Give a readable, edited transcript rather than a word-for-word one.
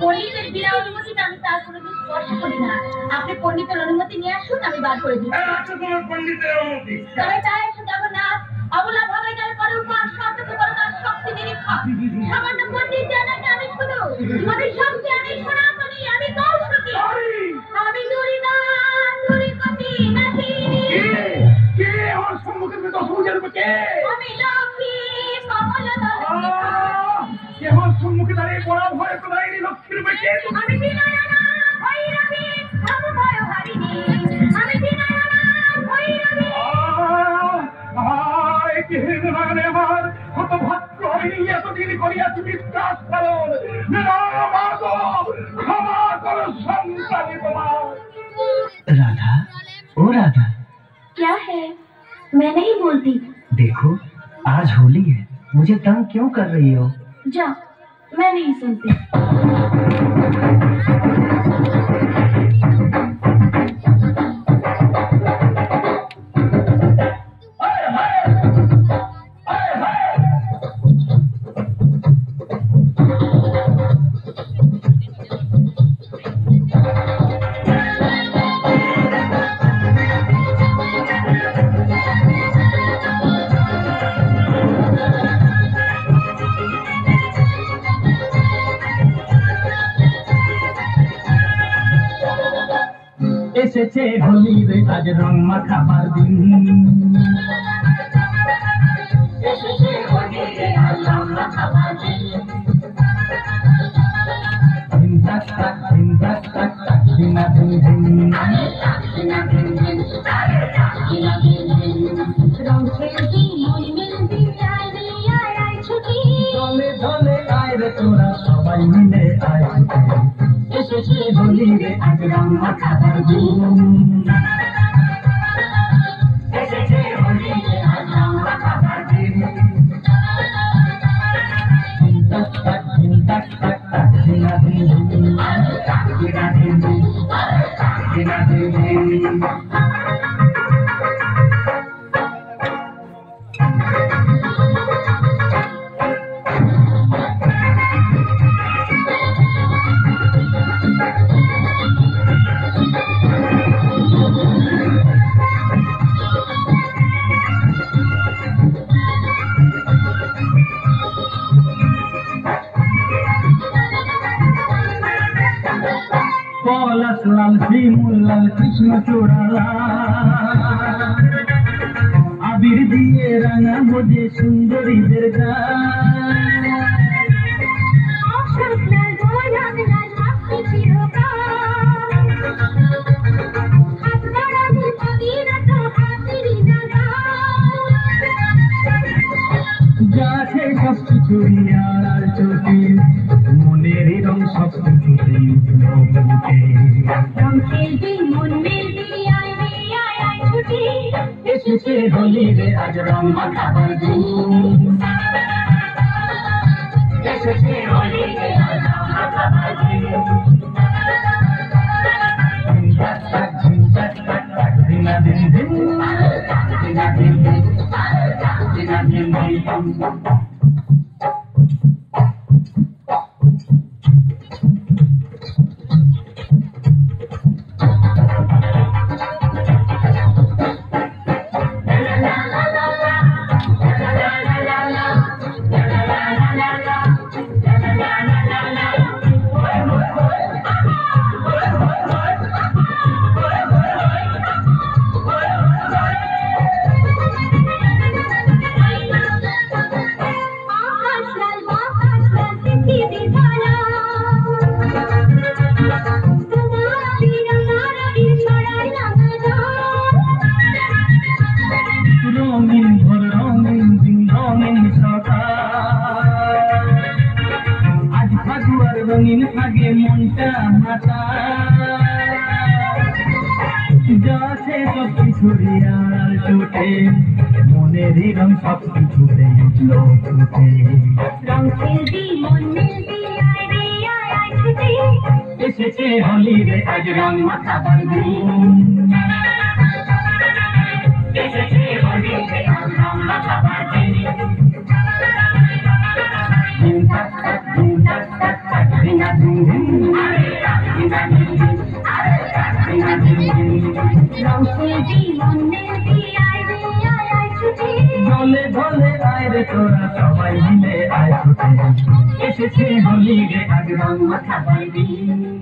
पंडितेर बिना अनुमति আমি তার কোনোদিন স্পর্শ করি না। আপনি পণ্ডিতের অনুমতি নিয়ে আসুন, আমি বার করে দিচ্ছি। আচ্ছা, তোমার পণ্ডিতের অনুমতি। তবে তাই এসে জগন্নাথ অবলা ভাবে গেলে পরে উপর শব্দকে বড় তার শক্তি নিরীক্ষা। সামান্য পণ্ডিত জানাকে আমি শুধু আমি শক্তি, আমি সনাতনী, আমি কৌশলী, আমি দুরিদান দুরিপতি নাচিনী। কে আমার সম্মুখে তো সূর্যের কে? আমি লক্ষ্মী কমলদল। কে আমার সম্মুখে দাঁড়িয়ে বড় ভয় প্রদায়ী লক্ষ্মীর কে? আমি বিনয়না ভৈরবী সমভয় হারিণী। আমি বিনয়না ভৈরবী। আমার কত ভাগ্য হয়নি এতদিন করিয়াছি বিশ্বাস করুন। ক্ষমা করো সন্তানী তোমার। राधा, ओ राधा, क्या है? मैं नहीं बोलती। देखो आज होली है, मुझे तंग क्यों कर रही हो? जा, मैं नहीं सुनती। এসেছে হোলির আজ রং মাখাবার দিন। এসেছে হোলির আজ রং মাখাবার দিন। ধিন টাক টাক ধিন টাক টাক টাক দিনা দিন দিন। দিনা দিন দিন, দিনা দিন দিন। রং খেলতি মন মিলতি আয় রে আয় আয় ছুটি। দলে দলে আয় রে তোরা সবাই মিলে আয় ছুটে। এসেছে হোলির আজ রং মাখাবার দিন। এসেছে হোলির আজ রং মাখাবার দিন। ধিন টাক টাক ধিন টাক টাক টাক দিনা দিন দিন। দিনা দিন দিন, দিনা দিন দিন। পলাশ লাল শিমুল লাল কৃষ্ণ চূড়ালা আবির দিয়ে রাঙা বোঝে সুন্দরীদের গান। অশোকলাল গোলাপলাল আপনি চিরকাল। হাত বাড়াবো যদি না তো হাতেরই নাগাল। যা আছে সব কিছুই আড়াল চোখে, মনের রং সব কিছুতেই উঠলো বুকে। রং খেলবি মন মেলবি আয় রে আয় আয় ছুটি। এসেছে হোলির আজ রং মাখাবার দিন। এসেছে হোলির আজ রং মাখাবার দিন। ধিন টাক টাক ধিন টাক টাক টাক দিনা দিন দিন। দিনা দিন দিন, দিনা দিন দিন। রঙিন থাকে মনটা মাতা যাচ্ছে সব কিছু রিয়াল ছুটে মনেরই রং সব কিছুতে উঠলো ফুটে রং খেলবি মন মিলবি আয় রে আয় আয় ছুটে এসেছে হোলি রে আজ রং মাখাবার দিন এসেছে হোলি রে আজ রং মাখাবার দিন দিন টাক টাক দিন টাক টাক টাক রিঙা দিন দিন আরে রিঙা দিন দিন আরে রিঙা দিন দিন রং খেলবি মন মিলবি আয় রে আয় আয় ছুটে ঢলে ঢলে আয় রে তোরা সবাই মিলে আয় ছুটে এসেছে হোলি রে আজ রং মাখাবার দিন